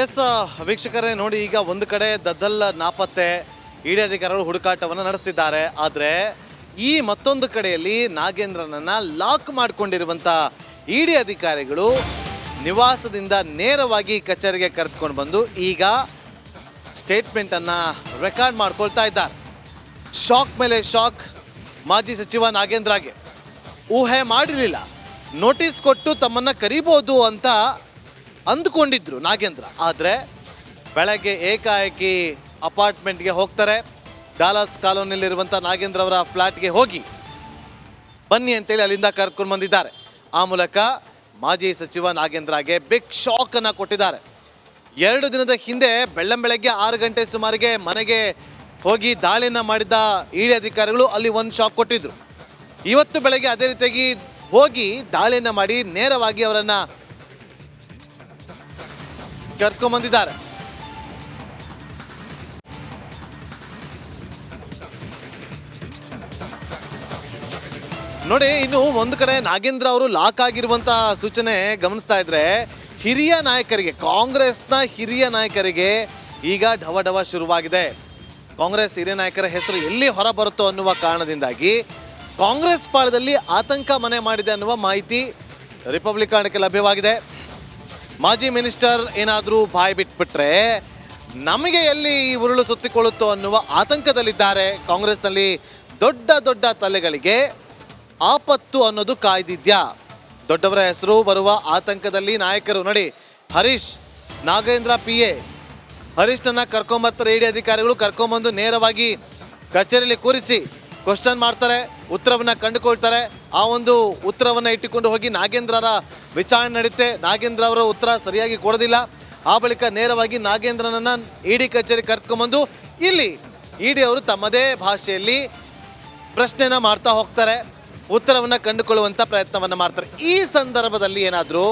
S ವೀಕ್ಷಕರೇ ನೋಡಿ, ಈಗ ಒಂದು ಕಡೆ ದದ್ದಲ್ ನಾಪತ್ತೆ ಇಡಿ ಅಧಿಕಾರಿಗಳು ಹುಡುಕಾಟವನ್ನು ನಡೆಸ್ತಿದ್ದಾರೆ. ಆದರೆ ಈ ಮತ್ತೊಂದು ಕಡೆಯಲ್ಲಿ ನಾಗೇಂದ್ರನನ್ನ ಲಾಕ್ ಮಾಡಿಕೊಂಡಿರುವಂಥ ಇಡಿ ಅಧಿಕಾರಿಗಳು ನಿವಾಸದಿಂದ ನೇರವಾಗಿ ಕಚೇರಿಗೆ ಕರೆದುಕೊಂಡು ಬಂದು ಈಗ ಸ್ಟೇಟ್ಮೆಂಟನ್ನು ರೆಕಾರ್ಡ್ ಮಾಡ್ಕೊಳ್ತಾ ಇದ್ದಾರೆ. ಶಾಕ್ ಮೇಲೆ ಶಾಕ್. ಮಾಜಿ ಸಚಿವ ನಾಗೇಂದ್ರಗೆ ಊಹೆ ಮಾಡಿರಲಿಲ್ಲ, ನೋಟಿಸ್ ಕೊಟ್ಟು ತಮ್ಮನ್ನು ಕರಿಬೋದು ಅಂತ ಅಂದುಕೊಂಡಿದ್ರು ನಾಗೇಂದ್ರ. ಆದರೆ ಬೆಳಗ್ಗೆ ಏಕಾಏಕಿ ಅಪಾರ್ಟ್ಮೆಂಟ್ಗೆ ಹೋಗ್ತಾರೆ. ಡಾಲರ್ಸ್ ಕಾಲೋನಿಯಲ್ಲಿರುವಂಥ ನಾಗೇಂದ್ರ ಅವರ ಫ್ಲ್ಯಾಟ್ಗೆ ಹೋಗಿ ಬನ್ನಿ ಅಂತೇಳಿ ಅಲ್ಲಿಂದ ಕರ್ಕೊಂಡು ಬಂದಿದ್ದಾರೆ. ಆ ಮೂಲಕ ಮಾಜಿ ಸಚಿವ ನಾಗೇಂದ್ರಗೆ ಬಿಗ್ ಶಾಕನ್ನು ಕೊಟ್ಟಿದ್ದಾರೆ. 2 ದಿನದ ಹಿಂದೆ ಬೆಳ್ಳಂಬೆಳಗ್ಗೆ 6 ಗಂಟೆ ಸುಮಾರಿಗೆ ಮನೆಗೆ ಹೋಗಿ ದಾಳಿಯನ್ನು ಮಾಡಿದ್ದ ಇಡಿ ಅಧಿಕಾರಿಗಳು ಅಲ್ಲಿ ಒಂದು ಶಾಕ್ ಕೊಟ್ಟಿದ್ರು. ಇವತ್ತು ಬೆಳಗ್ಗೆ ಅದೇ ರೀತಿಯಾಗಿ ಹೋಗಿ ದಾಳಿಯನ್ನು ಮಾಡಿ ನೇರವಾಗಿ ಅವರನ್ನು ಕರ್ಕೊಂಡ್ಬಂದಿದ್ದಾರೆ. ನೋಡಿ, ಇನ್ನು ಒಂದು ಕಡೆ ನಾಗೇಂದ್ರ ಅವರು ಲಾಕ್ ಆಗಿರುವಂತ ಸೂಚನೆ ಗಮನಿಸ್ತಾ ಇದ್ರೆ ಹಿರಿಯ ನಾಯಕರಿಗೆ, ಕಾಂಗ್ರೆಸ್ನ ಹಿರಿಯ ನಾಯಕರಿಗೆ ಈಗ ಢವಢವ ಶುರುವಾಗಿದೆ. ಕಾಂಗ್ರೆಸ್ ಹಿರಿಯ ನಾಯಕರ ಹೆಸರು ಎಲ್ಲಿ ಹೊರ ಬರುತ್ತೋ ಅನ್ನುವ ಕಾರಣದಿಂದಾಗಿ ಕಾಂಗ್ರೆಸ್ ಪಾಳದಲ್ಲಿ ಆತಂಕ ಮನೆ ಮಾಡಿದೆ ಅನ್ನುವ ಮಾಹಿತಿ ರಿಪಬ್ಲಿಕನ್ಗೆ ಲಭ್ಯವಾಗಿದೆ. ಮಾಜಿ ಮಿನಿಸ್ಟರ್ ಏನಾದರೂ ಬಾಯಿ ಬಿಟ್ಬಿಟ್ರೆ ನಮಗೆ ಎಲ್ಲಿ ಈ ಉರುಳು ಸುತ್ತಿಕೊಳ್ಳುತ್ತೋ ಅನ್ನುವ ಆತಂಕದಲ್ಲಿದ್ದಾರೆ. ಕಾಂಗ್ರೆಸ್ನಲ್ಲಿ ದೊಡ್ಡ ದೊಡ್ಡ ತಲೆಗಳಿಗೆ ಆಪತ್ತು ಅನ್ನೋದು ಕಾಯ್ದಿದ್ಯಾ? ದೊಡ್ಡವರ ಹೆಸರು ಬರುವ ಆತಂಕದಲ್ಲಿ ನಾಯಕರು. ನೋಡಿ, ಹರೀಶ್, ನಾಗೇಂದ್ರ PA ಹರೀಶ್ನನ್ನ ಕರ್ಕೊಂಬರ್ತಾರೆ ಇಡಿ ಅಧಿಕಾರಿಗಳು. ಕರ್ಕೊಂಬಂದು ನೇರವಾಗಿ ಕಚೇರಿಯಲ್ಲಿ ಕೂರಿಸಿ ಕ್ವಶನ್ ಮಾಡ್ತಾರೆ, ಉತ್ತರವನ್ನು ಕಂಡುಕೊಳ್ತಾರೆ. ಆ ಒಂದು ಉತ್ತರವನ್ನು ಇಟ್ಟುಕೊಂಡು ಹೋಗಿ ನಾಗೇಂದ್ರರ ವಿಚಾರಣೆ ನಡೆಯುತ್ತೆ. ನಾಗೇಂದ್ರ ಅವರ ಉತ್ತರ ಸರಿಯಾಗಿ ಕೊಡೋದಿಲ್ಲ. ಆ ಬಳಿಕ ನೇರವಾಗಿ ನಾಗೇಂದ್ರನನ್ನ ಇಡಿ ಕಚೇರಿ ಕರ್ಕೊಂಬಂದು ಇಲ್ಲಿ ಇಡಿ ಅವರು ತಮ್ಮದೇ ಭಾಷೆಯಲ್ಲಿ ಪ್ರಶ್ನೆನ ಮಾಡ್ತಾ ಹೋಗ್ತಾರೆ, ಉತ್ತರವನ್ನು ಕಂಡುಕೊಳ್ಳುವಂಥ ಪ್ರಯತ್ನವನ್ನು ಮಾಡ್ತಾರೆ. ಈ ಸಂದರ್ಭದಲ್ಲಿ ಏನಾದರೂ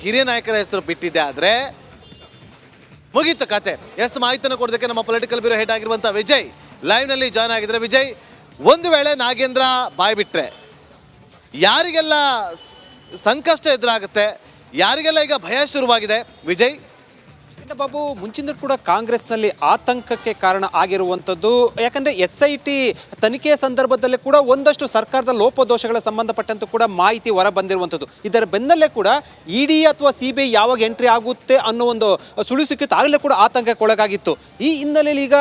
ಹಿರಿಯ ನಾಯಕರ ಹೆಸರು ಬಿಟ್ಟಿದೆ ಆದರೆ ಮುಗೀತು ಕತೆ. ಮಾಹಿತಿಯನ್ನು ಕೊಡೋದಕ್ಕೆ ನಮ್ಮ ಪೊಲಿಟಿಕಲ್ ಬ್ಯೂರೋ ಹೆಡ್ ಆಗಿರುವಂಥ ವಿಜಯ್ ಲೈವ್ನಲ್ಲಿ ಜಾಯ್ನ್ ಆಗಿದ್ದಾರೆ. ವಿಜಯ್, ಒಂದು ವೇಳೆ ನಾಗೇಂದ್ರ ಬಾಯ್ ಬಿಟ್ರೆ ಯಾರಿಗೆಲ್ಲ ಸಂಕಷ್ಟ ಎದುರಾಗುತ್ತೆ, ಯಾರಿಗೆಲ್ಲ ಈಗ ಭಯ ಶುರುವಾಗಿದೆ? ವಿಜಯ್ ಬಾಬು, ಮುಂಚಿನ ಕೂಡ ಕಾಂಗ್ರೆಸ್ನಲ್ಲಿ ಆತಂಕಕ್ಕೆ ಕಾರಣ ಆಗಿರುವಂಥದ್ದು. ಯಾಕಂದರೆ SIT ತನಿಖೆಯ ಸಂದರ್ಭದಲ್ಲೇ ಕೂಡ ಒಂದಷ್ಟು ಸರ್ಕಾರದ ಲೋಪದೋಷಗಳ ಸಂಬಂಧಪಟ್ಟಂತೆ ಕೂಡ ಮಾಹಿತಿ ಹೊರ ಬಂದಿರುವಂಥದ್ದು. ಇದರ ಬೆನ್ನಲ್ಲೇ ಕೂಡ ED ಅಥವಾ CBI ಯಾವಾಗ ಎಂಟ್ರಿ ಆಗುತ್ತೆ ಅನ್ನೋ ಒಂದು ಸುಳಿವು ಸಿಕ್ಕಿತ್ತು. ಆಗಲೇ ಕೂಡ ಆತಂಕಕ್ಕೆ ಒಳಗಾಗಿತ್ತು. ಈ ಹಿನ್ನೆಲೆಯಲ್ಲಿ ಈಗ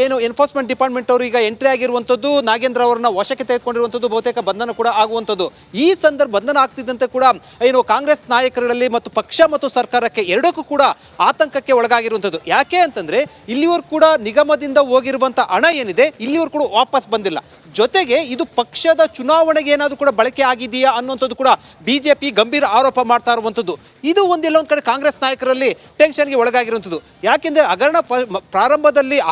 ಏನು ಎನ್ಫೋರ್ಸ್ಮೆಂಟ್ ಡಿಪಾರ್ಟ್ಮೆಂಟ್ ಅವರು ಈಗ ಎಂಟ್ರಿ ಆಗಿರುವಂಥದ್ದು, ನಾಗೇಂದ್ರ ಅವರನ್ನ ವಶಕ್ಕೆ ತೆಗೆದುಕೊಂಡಿರುವಂಥದ್ದು, ಬಹುತೇಕ ಬಂಧನ ಕೂಡ ಆಗುವಂಥದ್ದು. ಈ ಬಂಧನ ಆಗ್ತಿದ್ದಂತೆ ಕೂಡ ಏನು ಕಾಂಗ್ರೆಸ್ ನಾಯಕರಲ್ಲಿ ಮತ್ತು ಪಕ್ಷ ಮತ್ತು ಸರ್ಕಾರಕ್ಕೆ ಎರಡಕ್ಕೂ ಕೂಡ ಆತಂಕ ಒಳಗಾಗಿರುವಂಥದ್ದು. ಯಾಕೆ ಅಂತಂದ್ರೆ ಇಲ್ಲಿವರೆಗೂ ಕೂಡ ನಿಗಮದಿಂದ ಹೋಗಿರುವಂತ ಹಣ ಏನಿದೆ ಇಲ್ಲಿವರೆಗೂ ಕೂಡ ವಾಪಸ್ ಬಂದಿಲ್ಲ. ಜೊತೆಗೆ ಇದು ಪಕ್ಷದ ಚುನಾವಣೆಗೆ ಏನಾದರೂ ಕೂಡ ಬಳಕೆ ಆಗಿದೆಯಾ ಅನ್ನುವಂಥದ್ದು ಕೂಡ BJP ಗಂಭೀರ ಆರೋಪ ಮಾಡ್ತಾ ಇರುವಂಥದ್ದು. ಇದು ಒಂದೆಲ್ಲೊಂದು ಕಡೆ ಕಾಂಗ್ರೆಸ್ ನಾಯಕರಲ್ಲಿ ಟೆನ್ಷನ್ಗೆ ಒಳಗಾಗಿರುವಂಥದ್ದು. ಯಾಕೆಂದ್ರೆ ಹಗರಣ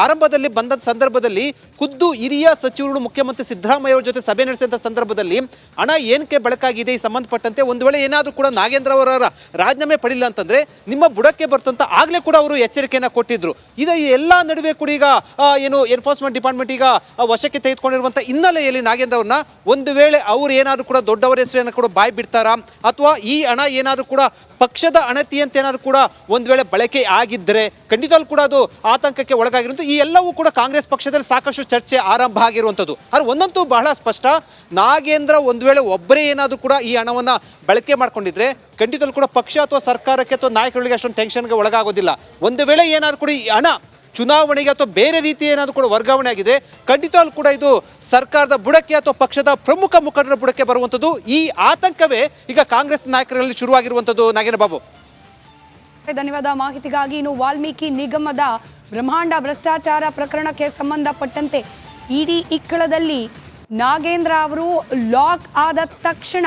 ಆರಂಭದಲ್ಲಿ ಬಂದ ಸಂದರ್ಭದಲ್ಲಿ ಖುದ್ದು ಹಿರಿಯ ಸಚಿವರು ಮುಖ್ಯಮಂತ್ರಿ ಸಿದ್ದರಾಮಯ್ಯ ಅವರ ಜೊತೆ ಸಭೆ ನಡೆಸಿದಂಥ ಸಂದರ್ಭದಲ್ಲಿ ಹಣ ಏನಕ್ಕೆ ಬಳಕಾಗಿದೆ ಈ ಸಂಬಂಧಪಟ್ಟಂತೆ ಒಂದು ವೇಳೆ ಏನಾದರೂ ಕೂಡ ನಾಗೇಂದ್ರ ಅವರ ರಾಜೀನಾಮೆ ಪಡಿಲ್ಲ ಅಂತಂದ್ರೆ ನಿಮ್ಮ ಬುಡಕ್ಕೆ ಬರ್ತಂತ ಆಗಲೇ ಕೂಡ ಅವರು ಎಚ್ಚರಿಕೆಯನ್ನು ಕೊಟ್ಟಿದ್ರು. ಇದು ಎಲ್ಲ ನಡುವೆ ಕೂಡ ಈಗ ಏನು ಎನ್ಫೋರ್ಸ್ಮೆಂಟ್ ಡಿಪಾರ್ಟ್ಮೆಂಟ್ ಈಗ ವಶಕ್ಕೆ ತೆಗೆದುಕೊಂಡಿರುವಂಥ ಹಿನ್ನೆಲೆಯಲ್ಲಿ ನಾಗೇಂದ್ರ ಅವ್ರನ್ನ ಒಂದು ವೇಳೆ ಅವ್ರು ಏನಾದರೂ ಕೂಡ ದೊಡ್ಡವರ ಹೆಸರನ್ನು ಕೂಡ ಬಾಯಿ ಬಿಡ್ತಾರಾ ಅಥವಾ ಈ ಹಣ ಏನಾದರೂ ಕೂಡ ಪಕ್ಷದ ಅಣತಿ ಅಂತ ಏನಾದರೂ ಕೂಡ ಒಂದು ವೇಳೆ ಬಳಕೆ ಆಗಿದ್ದರೆ ಖಂಡಿತವಾಗ್ಲೂ ಕೂಡ ಅದು ಆತಂಕಕ್ಕೆ ಒಳಗಾಗಿರುವಂಥ ಈ ಎಲ್ಲವೂ ಕೂಡ ಕಾಂಗ್ರೆಸ್ ಪಕ್ಷದಲ್ಲಿ ಸಾಕಷ್ಟು ಚರ್ಚೆ ಆರಂಭ ಆಗಿರುವಂಥದ್ದು. ಆದರೆ ಒಂದಂತೂ ಬಹಳ ಸ್ಪಷ್ಟ, ನಾಗೇಂದ್ರ ಒಂದು ವೇಳೆ ಒಬ್ಬರೇ ಏನಾದರೂ ಕೂಡ ಈ ಹಣವನ್ನು ಬಳಕೆ ಮಾಡ್ಕೊಂಡಿದ್ರೆ ಖಂಡಿತವಾಗ್ಲೂ ಕೂಡ ಪಕ್ಷ ಅಥವಾ ಸರ್ಕಾರಕ್ಕೆ ಅಥವಾ ನಾಯಕರಿಗೆ ಅಷ್ಟೊಂದು ಟೆನ್ಷನ್ಗೆ ಒಳಗಾಗೋದಿಲ್ಲ. ಒಂದು ವೇಳೆ ಏನಾದರೂ ಕೂಡ ಈ ಹಣ ಚುನಾವಣೆಗೆ ಅಥವಾ ಬೇರೆ ರೀತಿ ಏನಾದರೂ ಕೂಡ ವರ್ಗಾವಣೆ ಆಗಿದೆ ಖಂಡಿತವಾಗ್ಲೂ ಕೂಡ ಇದು ಸರ್ಕಾರದ ಬುಡಕ್ಕೆ ಅಥವಾ ಪಕ್ಷದ ಪ್ರಮುಖ ಮುಖಂಡರ ಬುಡಕ್ಕೆ ಬರುವಂಥದ್ದು. ಈ ಆತಂಕವೇ ಈಗ ಕಾಂಗ್ರೆಸ್ ನಾಯಕರಲ್ಲಿ ಶುರುವಾಗಿರುವಂಥದ್ದು. ನಾಗೇಂದ್ರ ಬಾಬು, ಧನ್ಯವಾದ ಮಾಹಿತಿಗಾಗಿ. ಇನ್ನು ವಾಲ್ಮೀಕಿ ನಿಗಮದ ಬ್ರಹ್ಮಾಂಡ ಭ್ರಷ್ಟಾಚಾರ ಪ್ರಕರಣಕ್ಕೆ ಸಂಬಂಧಪಟ್ಟಂತೆ ಇಡಿ ಇಕ್ಕಳದಲ್ಲಿ ನಾಗೇಂದ್ರ ಅವರು ಲಾಕ್ ಆದ ತಕ್ಷಣ